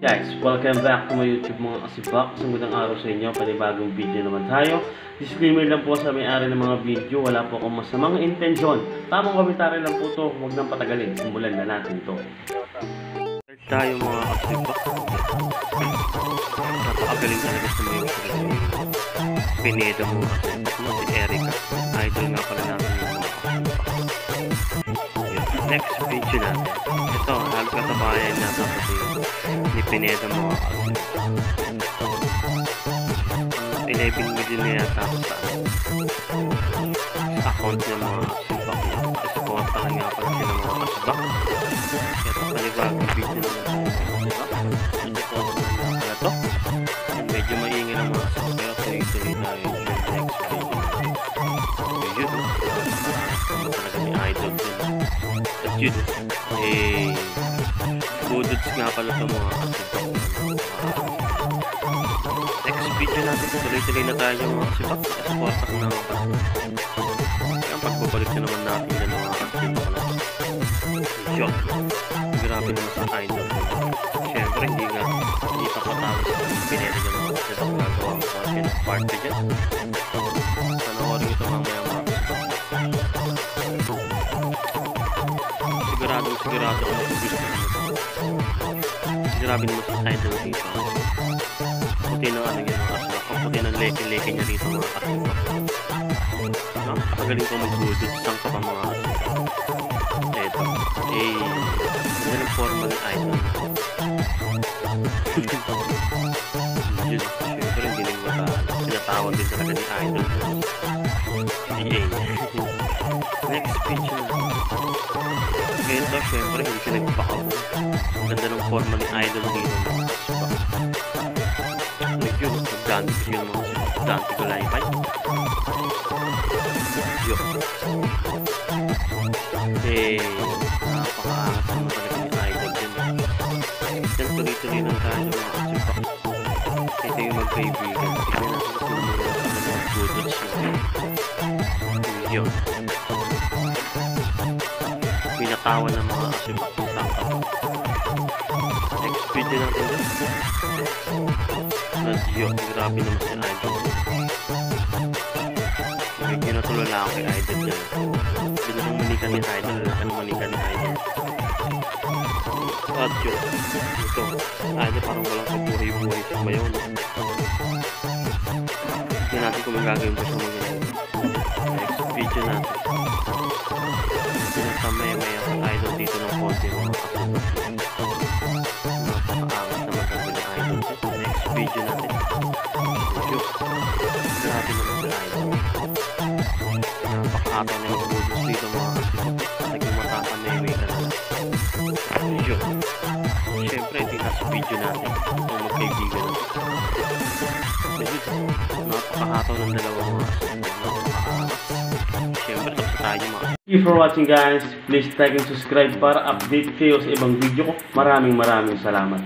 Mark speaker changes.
Speaker 1: Guys, welcome back to my YouTube mga kasibak. Magandang araw sa inyo, panibagong video naman tayo. Disclaimer lang po sa may-ari ng mga video, wala po akong masamang intensyon. Tamang komentaryo lang po ito, huwag nang patagalin. Simulan na natin ito. Start tayo mga kasibak. Napakagaling talaga sa mga video. Pinedo mo kasibak mo si Erica. Idol nga pala natin yung mga kasibak. Next video natin. Ito, nagkatabayan natin kasi ni Pinedo mga kasibak. 11 million na yata sa account niya mga kasibak niya. Supporta lang nga pala sila mga kasibak. Ito panibagong video naman sa kasibak. Ito po nga pala to. Medyo maingin ang mga kasibak pero tuloy-tuloy tayo yung next video. So yun talaga ni Idol din. At yun goods nga pala ito mga kasibak. Next video natin, tuloy-tuloy na tayo mga kasibak. Supporta ko na nga pala. Kaya pagbabalik na naman natin yan mga kasibak na. Shot. Grabe naman sa Idol. Siyempre hindi pa patapos yung Pinedo dyan mga kasibak. Nagawa ko sa pinag-party dyan. Panoorin ito mamaya mga kasibak. Sigurado ako gusto ko. Grabe naman sa Idol dito. Puti ng ano yun mga kasibak. Puti ng leke-leke niya dito mga kasibak. Napakagaling ko mag-goods. Saan ka pa mga kasibak. Ito. Yan ang forma ng Idol. Yun. Siyempre hindi lang sinatawag din talaga ni Idol. Next picture na. Ito siyempre hindi siya nagpakabo. Ang ganda ng forma ni Idol dito mga kasibak. Yun, magdanti ko yun mga kasibak. Danti ko laypay. Yun. Napakaangat naman talaga ni Idol din. Yan, tuloy-tuloy lang tayo mga kasibak. Ito yung magkaibigan. Tignan natin kung ano mga goods yun. Yun. Pinatawan ng mga kasibak ng sangka. Next video natin din. Yun, grabe naman si Idol. Medyo natulala ako kay Idol dyan. Hindi na nang manikan ni Idol. Lalaki nang manikan ni Idol. At yun. Ito. Idol parang walang kabuhay-buhay sa mayaw. Hindi natin kung magagawin pa siya mga ganyan. Next video natin. Pinakamay-may ako Idol dito ng konti mga kasibak. Napakaangat naman talaga ni Idol dito. Next video natin. Yun. Grabe naman si Idol. Napakataw niya mag-goods dito mga kasibak. Naging matakamay-may ka na lang. Yun. Siyempre, ito yung last video natin. Itong magkaibigan natin. Napakahataw ng dalawang mga kasibak. Napakaangat. Siyempre, tapos tayo mga. Thank you for watching guys. Please like and subscribe para update kayo sa ibang video ko. Maraming salamat.